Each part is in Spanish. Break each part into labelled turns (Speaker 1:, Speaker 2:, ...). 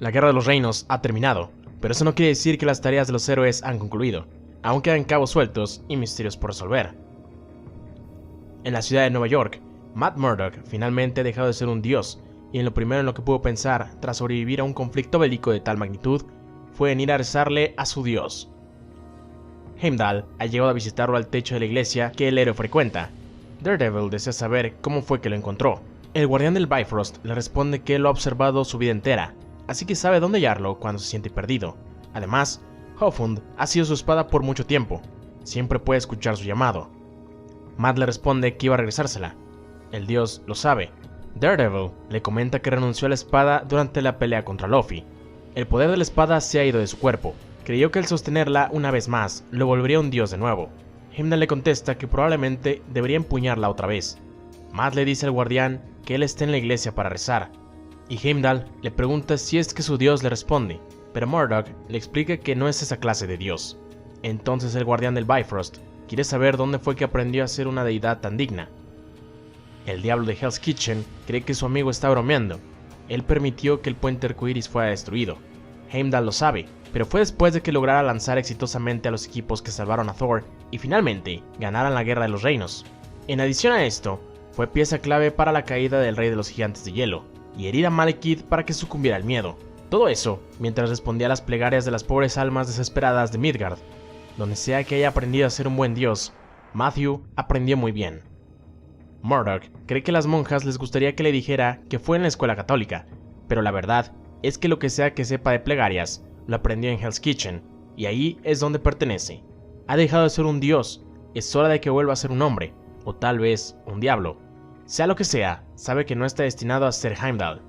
Speaker 1: La Guerra de los Reinos ha terminado, pero eso no quiere decir que las tareas de los héroes han concluido. Aún quedan cabos sueltos y misterios por resolver. En la ciudad de Nueva York, Matt Murdock finalmente ha dejado de ser un dios, y en lo primero en lo que pudo pensar tras sobrevivir a un conflicto bélico de tal magnitud fue en ir a rezarle a su dios. Heimdall ha llegado a visitarlo al techo de la iglesia que el héroe frecuenta. Daredevil desea saber cómo fue que lo encontró. El guardián del Bifrost le responde que lo ha observado su vida entera, así que sabe dónde hallarlo cuando se siente perdido. Además, Hofund ha sido su espada por mucho tiempo, siempre puede escuchar su llamado. Matt le responde que iba a regresársela. El dios lo sabe. Daredevil le comenta que renunció a la espada durante la pelea contra Luffy. El poder de la espada se ha ido de su cuerpo. Creyó que al sostenerla una vez más, lo volvería un dios de nuevo. Heimdall le contesta que probablemente debería empuñarla otra vez. Matt le dice al guardián que él está en la iglesia para rezar, y Heimdall le pregunta si es que su dios le responde, pero Murdock le explica que no es esa clase de dios. Entonces el guardián del Bifrost quiere saber dónde fue que aprendió a ser una deidad tan digna. El diablo de Hell's Kitchen cree que su amigo está bromeando. Él permitió que el puente arcoíris fuera destruido. Heimdall lo sabe, pero fue después de que lograra lanzar exitosamente a los equipos que salvaron a Thor y finalmente ganaran la Guerra de los Reinos. En adición a esto, fue pieza clave para la caída del Rey de los Gigantes de Hielo y herir a Malekith para que sucumbiera al miedo. Todo eso mientras respondía a las plegarias de las pobres almas desesperadas de Midgard. Donde sea que haya aprendido a ser un buen dios, Matthew aprendió muy bien. Murdock cree que a las monjas les gustaría que le dijera que fue en la escuela católica, pero la verdad es que lo que sea que sepa de plegarias, lo aprendió en Hell's Kitchen, y ahí es donde pertenece. Ha dejado de ser un dios, es hora de que vuelva a ser un hombre, o tal vez un diablo. Sea lo que sea, sabe que no está destinado a ser Heimdall.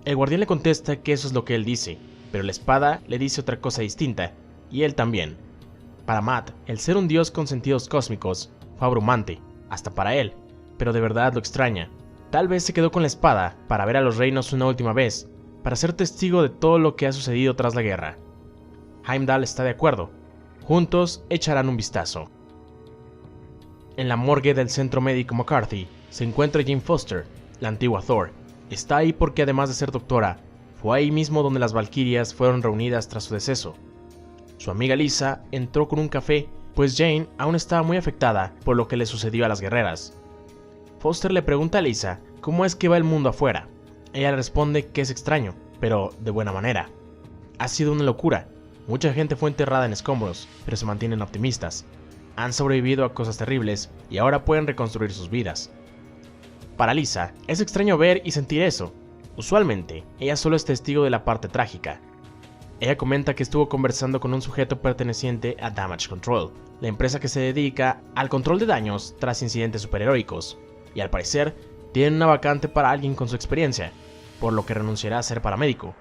Speaker 1: El guardián le contesta que eso es lo que él dice, pero la espada le dice otra cosa distinta, y él también. Para Matt, el ser un dios con sentidos cósmicos fue abrumante, hasta para él, pero de verdad lo extraña. Tal vez se quedó con la espada para ver a los reinos una última vez, para ser testigo de todo lo que ha sucedido tras la guerra. Heimdall está de acuerdo. Juntos echarán un vistazo. En la morgue del centro médico McCarthy se encuentra Jane Foster, la antigua Thor. Está ahí porque además de ser doctora, fue ahí mismo donde las Valquirias fueron reunidas tras su deceso. Su amiga Lisa entró con un café, pues Jane aún estaba muy afectada por lo que le sucedió a las guerreras. Foster le pregunta a Lisa cómo es que va el mundo afuera. Ella le responde que es extraño, pero de buena manera. Ha sido una locura. Mucha gente fue enterrada en escombros, pero se mantienen optimistas. Han sobrevivido a cosas terribles y ahora pueden reconstruir sus vidas. Para Lisa, es extraño ver y sentir eso. Usualmente, ella solo es testigo de la parte trágica. Ella comenta que estuvo conversando con un sujeto perteneciente a Damage Control, la empresa que se dedica al control de daños tras incidentes superheroicos, y al parecer tienen una vacante para alguien con su experiencia, por lo que renunciará a ser paramédico.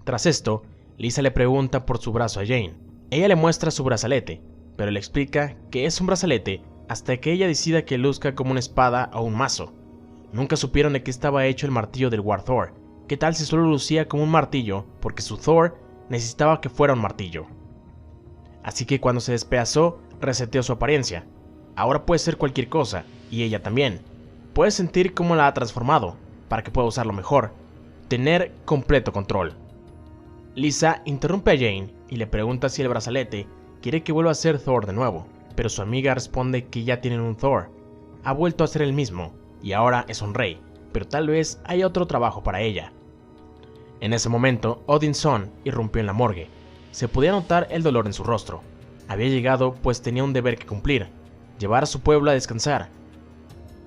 Speaker 1: Tras esto, Lisa le pregunta por su brazo a Jane. Ella le muestra su brazalete, pero le explica que es un brazalete hasta que ella decida que luzca como una espada o un mazo. Nunca supieron de qué estaba hecho el martillo del War Thor. ¿Qué tal si solo lucía como un martillo porque su Thor necesitaba que fuera un martillo? Así que cuando se despedazó, reseteó su apariencia. Ahora puede ser cualquier cosa, y ella también. Puede sentir cómo la ha transformado, para que pueda usarlo mejor. Tener completo control. Lisa interrumpe a Jane y le pregunta si el brazalete quiere que vuelva a ser Thor de nuevo, pero su amiga responde que ya tienen un Thor. Ha vuelto a ser el mismo, y ahora es un rey, pero tal vez haya otro trabajo para ella. En ese momento, Odinson irrumpió en la morgue. Se podía notar el dolor en su rostro. Había llegado pues tenía un deber que cumplir, llevar a su pueblo a descansar.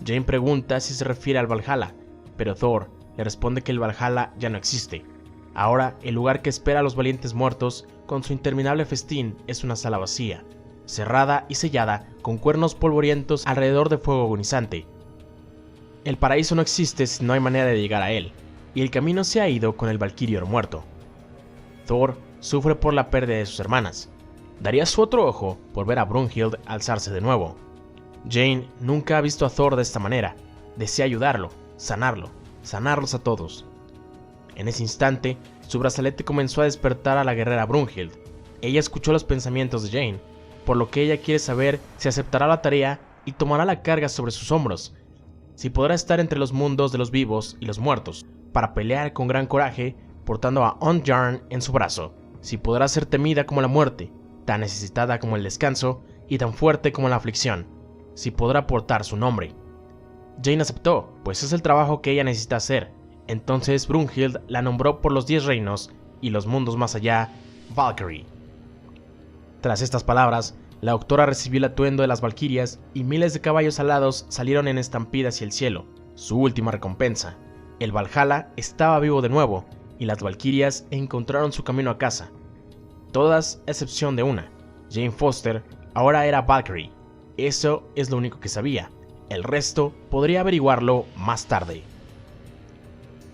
Speaker 1: Jane pregunta si se refiere al Valhalla, pero Thor le responde que el Valhalla ya no existe. Ahora, el lugar que espera a los valientes muertos con su interminable festín es una sala vacía, cerrada y sellada con cuernos polvorientos alrededor de fuego agonizante. El paraíso no existe si no hay manera de llegar a él, y el camino se ha ido con el Valkyrior muerto. Thor sufre por la pérdida de sus hermanas. Daría su otro ojo por ver a Brunhild alzarse de nuevo. Jane nunca ha visto a Thor de esta manera. Desea ayudarlo, sanarlos a todos. En ese instante, su brazalete comenzó a despertar a la guerrera Brunhild. Ella escuchó los pensamientos de Jane, por lo que ella quiere saber si aceptará la tarea y tomará la carga sobre sus hombros, si podrá estar entre los mundos de los vivos y los muertos, para pelear con gran coraje portando a Ondjarn en su brazo. Si podrá ser temida como la muerte, tan necesitada como el descanso y tan fuerte como la aflicción. Si podrá portar su nombre. Jane aceptó, pues es el trabajo que ella necesita hacer. Entonces Brunhild la nombró por los 10 reinos y los mundos más allá, Valkyrie. Tras estas palabras, la doctora recibió el atuendo de las valquirias y miles de caballos alados salieron en estampida hacia el cielo, su última recompensa. El Valhalla estaba vivo de nuevo y las valquirias encontraron su camino a casa. Todas a excepción de una. Jane Foster ahora era Valkyrie. Eso es lo único que sabía. El resto podría averiguarlo más tarde.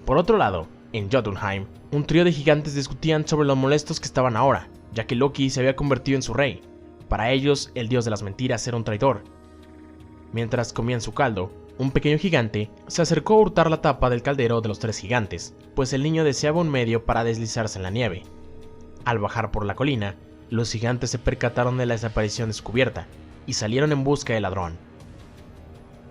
Speaker 1: Por otro lado, en Jotunheim, un trío de gigantes discutían sobre lo molestos que estaban ahora, ya que Loki se había convertido en su rey. Para ellos, el dios de las mentiras era un traidor. Mientras comían su caldo, un pequeño gigante se acercó a hurtar la tapa del caldero de los 3 gigantes, pues el niño deseaba un medio para deslizarse en la nieve. Al bajar por la colina, los gigantes se percataron de la desaparición descubierta y salieron en busca del ladrón.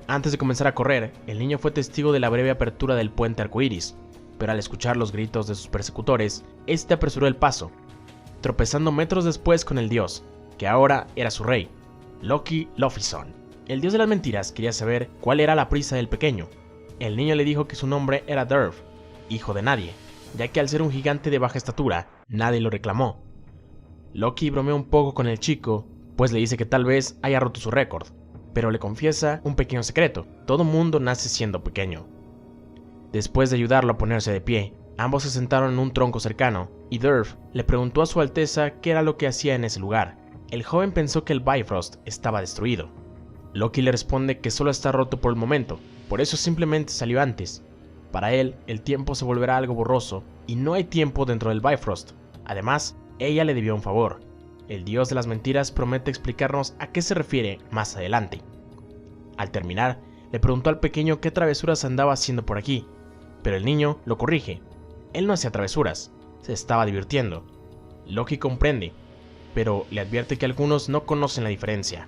Speaker 1: Antes de comenzar a correr, el niño fue testigo de la breve apertura del puente arcoíris, pero al escuchar los gritos de sus persecutores, este apresuró el paso, tropezando metros después con el dios, que ahora era su rey, Loki Lofison. El dios de las mentiras quería saber cuál era la prisa del pequeño. El niño le dijo que su nombre era Derv, hijo de nadie, ya que al ser un gigante de baja estatura, nadie lo reclamó. Loki bromeó un poco con el chico, pues le dice que tal vez haya roto su récord, pero le confiesa un pequeño secreto: todo mundo nace siendo pequeño. Después de ayudarlo a ponerse de pie, ambos se sentaron en un tronco cercano, y Derv le preguntó a su alteza qué era lo que hacía en ese lugar. El joven pensó que el Bifrost estaba destruido. Loki le responde que solo está roto por el momento, por eso simplemente salió antes. Para él, el tiempo se volverá algo borroso, y no hay tiempo dentro del Bifrost. Además, ella le debió un favor. El dios de las mentiras promete explicarnos a qué se refiere más adelante. Al terminar, le preguntó al pequeño qué travesuras andaba haciendo por aquí, pero el niño lo corrige. Él no hacía travesuras, se estaba divirtiendo. Loki comprende, pero le advierte que algunos no conocen la diferencia.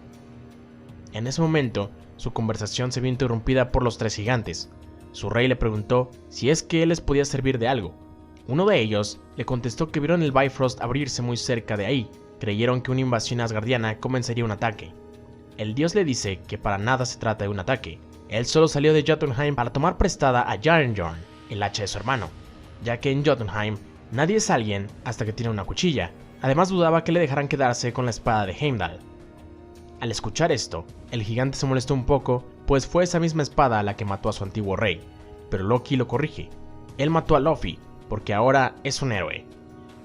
Speaker 1: En ese momento, su conversación se vio interrumpida por los 3 gigantes. Su rey le preguntó si es que él les podía servir de algo. Uno de ellos le contestó que vieron el Bifrost abrirse muy cerca de ahí. Creyeron que una invasión asgardiana comenzaría un ataque. El dios le dice que para nada se trata de un ataque. Él solo salió de Jotunheim para tomar prestada a Jarnjorn, el hacha de su hermano, ya que en Jotunheim nadie es alguien hasta que tiene una cuchilla. Además dudaba que le dejaran quedarse con la espada de Heimdall. Al escuchar esto, el gigante se molestó un poco, pues fue esa misma espada la que mató a su antiguo rey, pero Loki lo corrige. Él mató a Luffy, porque ahora es un héroe.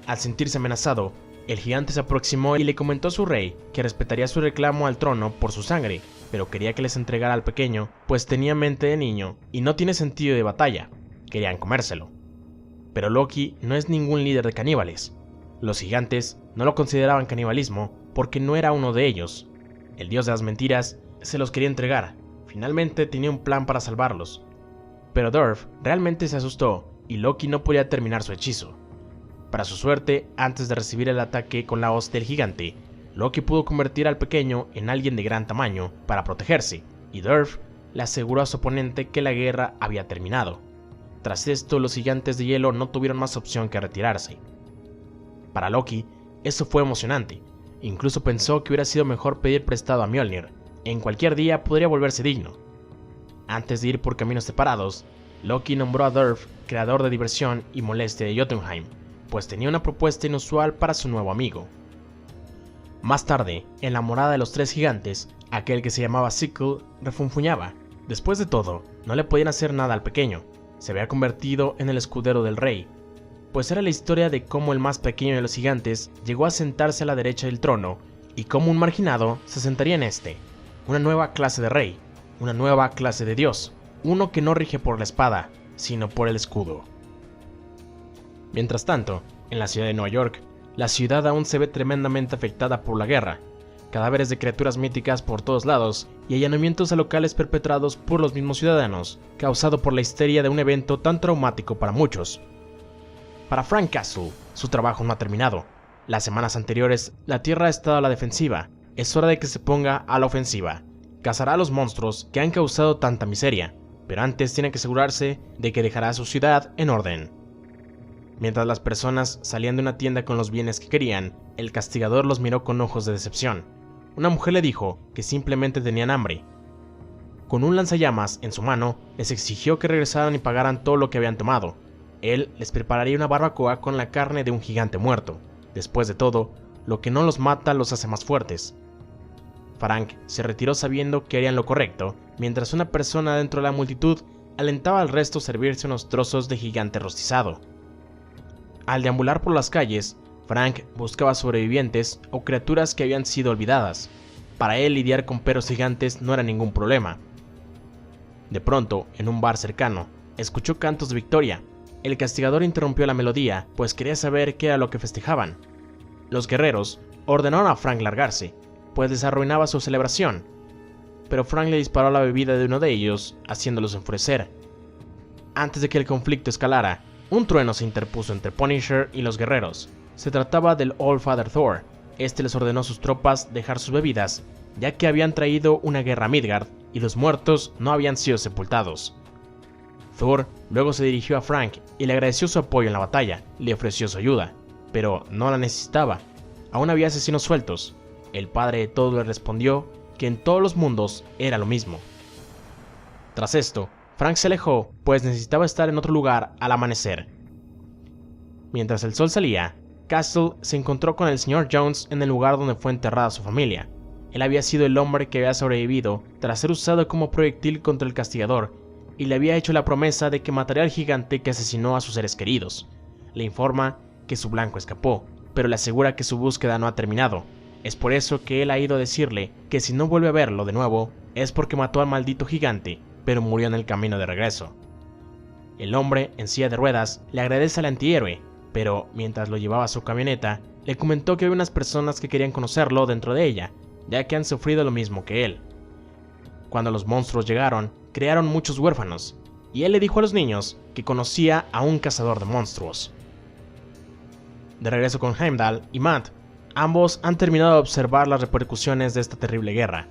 Speaker 1: Al sentirse amenazado, el gigante se aproximó y le comentó a su rey que respetaría su reclamo al trono por su sangre, pero quería que les entregara al pequeño, pues tenía mente de niño y no tiene sentido de batalla. Querían comérselo. Pero Loki no es ningún líder de caníbales. Los gigantes no lo consideraban canibalismo porque no era uno de ellos. El dios de las mentiras se los quería entregar. Finalmente tenía un plan para salvarlos. Pero Derv realmente se asustó y Loki no podía terminar su hechizo. Para su suerte, antes de recibir el ataque con la hoz del gigante, Loki pudo convertir al pequeño en alguien de gran tamaño para protegerse, y Derv le aseguró a su oponente que la guerra había terminado. Tras esto, los gigantes de hielo no tuvieron más opción que retirarse. Para Loki, eso fue emocionante. Incluso pensó que hubiera sido mejor pedir prestado a Mjolnir. En cualquier día podría volverse digno. Antes de ir por caminos separados, Loki nombró a Derv creador de diversión y molestia de Jotunheim, pues tenía una propuesta inusual para su nuevo amigo. Más tarde, en la morada de los 3 gigantes, aquel que se llamaba Sickle refunfuñaba. Después de todo, no le podían hacer nada al pequeño. Se había convertido en el escudero del rey, pues era la historia de cómo el más pequeño de los gigantes llegó a sentarse a la derecha del trono y cómo un marginado se sentaría en este. Una nueva clase de rey, una nueva clase de dios, uno que no rige por la espada, sino por el escudo. Mientras tanto, en la ciudad de Nueva York, la ciudad aún se ve tremendamente afectada por la guerra. Cadáveres de criaturas míticas por todos lados y allanamientos a locales perpetrados por los mismos ciudadanos, causado por la histeria de un evento tan traumático para muchos. Para Frank Castle, su trabajo no ha terminado. Las semanas anteriores, la Tierra ha estado a la defensiva. Es hora de que se ponga a la ofensiva. Cazará a los monstruos que han causado tanta miseria, pero antes tiene que asegurarse de que dejará su ciudad en orden. Mientras las personas salían de una tienda con los bienes que querían, el castigador los miró con ojos de decepción. Una mujer le dijo que simplemente tenían hambre. Con un lanzallamas en su mano, les exigió que regresaran y pagaran todo lo que habían tomado. Él les prepararía una barbacoa con la carne de un gigante muerto. Después de todo, lo que no los mata los hace más fuertes. Frank se retiró sabiendo que harían lo correcto, mientras una persona dentro de la multitud alentaba al resto a servirse unos trozos de gigante rostizado. Al deambular por las calles, Frank buscaba sobrevivientes o criaturas que habían sido olvidadas. Para él lidiar con perros gigantes no era ningún problema. De pronto, en un bar cercano, escuchó cantos de victoria. El castigador interrumpió la melodía, pues quería saber qué era lo que festejaban. Los guerreros ordenaron a Frank largarse, pues les arruinaba su celebración. Pero Frank le disparó a la bebida de uno de ellos, haciéndolos enfurecer. Antes de que el conflicto escalara, un trueno se interpuso entre Punisher y los guerreros. Se trataba del All Father Thor. Este les ordenó a sus tropas dejar sus bebidas, ya que habían traído una guerra a Midgard y los muertos no habían sido sepultados. Thor luego se dirigió a Frank y le agradeció su apoyo en la batalla, le ofreció su ayuda, pero no la necesitaba. Aún había asesinos sueltos. El padre de todos le respondió que en todos los mundos era lo mismo. Tras esto, Frank se alejó, pues necesitaba estar en otro lugar al amanecer. Mientras el sol salía, Castle se encontró con el Sr. Jones en el lugar donde fue enterrada su familia. Él había sido el hombre que había sobrevivido tras ser usado como proyectil contra el castigador, y le había hecho la promesa de que mataría al gigante que asesinó a sus seres queridos. Le informa que su blanco escapó, pero le asegura que su búsqueda no ha terminado. Es por eso que él ha ido a decirle que si no vuelve a verlo de nuevo, es porque mató al maldito gigante, pero murió en el camino de regreso. El hombre, en silla de ruedas, le agradece al antihéroe, pero mientras lo llevaba a su camioneta, le comentó que había unas personas que querían conocerlo dentro de ella, ya que han sufrido lo mismo que él. Cuando los monstruos llegaron, crearon muchos huérfanos, y él le dijo a los niños que conocía a un cazador de monstruos. De regreso con Heimdall y Matt, ambos han terminado de observar las repercusiones de esta terrible guerra.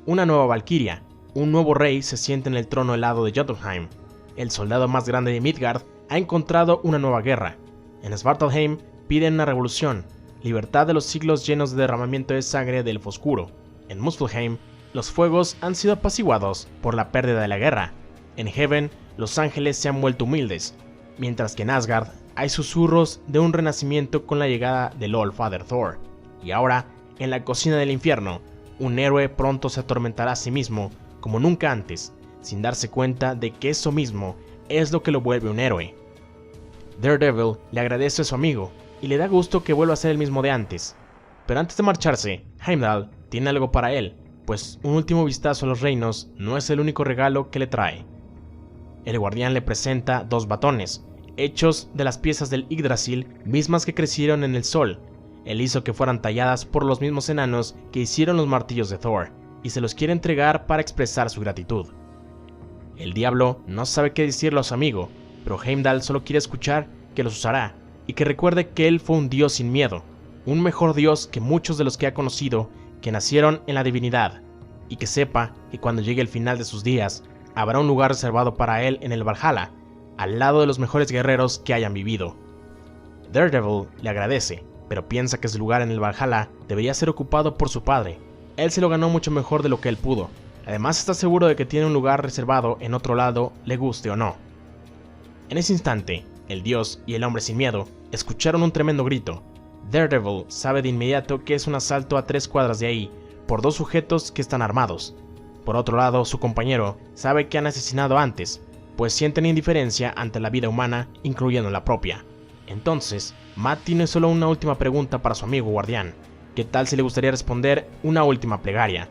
Speaker 1: Una nueva Valkyria, un nuevo rey se siente en el trono helado de Jotunheim. El soldado más grande de Midgard ha encontrado una nueva guerra. En Svartalheim piden una revolución, libertad de los siglos llenos de derramamiento de sangre del Elfo Oscuro. En Muspelheim, los fuegos han sido apaciguados por la pérdida de la guerra. En Heaven, los ángeles se han vuelto humildes, mientras que en Asgard hay susurros de un renacimiento con la llegada del All Father Thor. Y ahora, en la cocina del infierno, un héroe pronto se atormentará a sí mismo como nunca antes, sin darse cuenta de que eso mismo es lo que lo vuelve un héroe. Daredevil le agradece a su amigo y le da gusto que vuelva a ser el mismo de antes. Pero antes de marcharse, Heimdall tiene algo para él, pues un último vistazo a los reinos no es el único regalo que le trae. El guardián le presenta 2 batones, hechos de las piezas del Yggdrasil, mismas que crecieron en el sol. Él hizo que fueran talladas por los mismos enanos que hicieron los martillos de Thor, y se los quiere entregar para expresar su gratitud. El diablo no sabe qué decirle a su amigo, pero Heimdall solo quiere escuchar que los usará, y que recuerde que él fue un dios sin miedo, un mejor dios que muchos de los que ha conocido que nacieron en la divinidad, y que sepa que cuando llegue el final de sus días, habrá un lugar reservado para él en el Valhalla, al lado de los mejores guerreros que hayan vivido. Daredevil le agradece, pero piensa que su lugar en el Valhalla debería ser ocupado por su padre. Él se lo ganó mucho mejor de lo que él pudo. Además está seguro de que tiene un lugar reservado en otro lado, le guste o no. En ese instante, el dios y el hombre sin miedo escucharon un tremendo grito. Daredevil sabe de inmediato que es un asalto a 3 cuadras de ahí, por 2 sujetos que están armados. Por otro lado, su compañero sabe que han asesinado antes, pues sienten indiferencia ante la vida humana, incluyendo la propia. Entonces, Matt tiene solo una última pregunta para su amigo guardián. ¿Qué tal si le gustaría responder una última plegaria?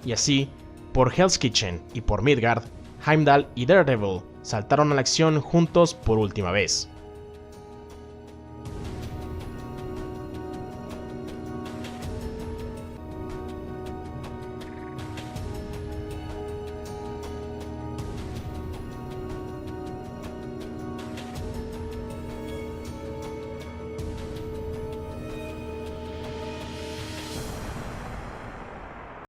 Speaker 1: Y así, por Hell's Kitchen y por Midgard, Heimdall y Daredevil saltaron a la acción juntos por última vez.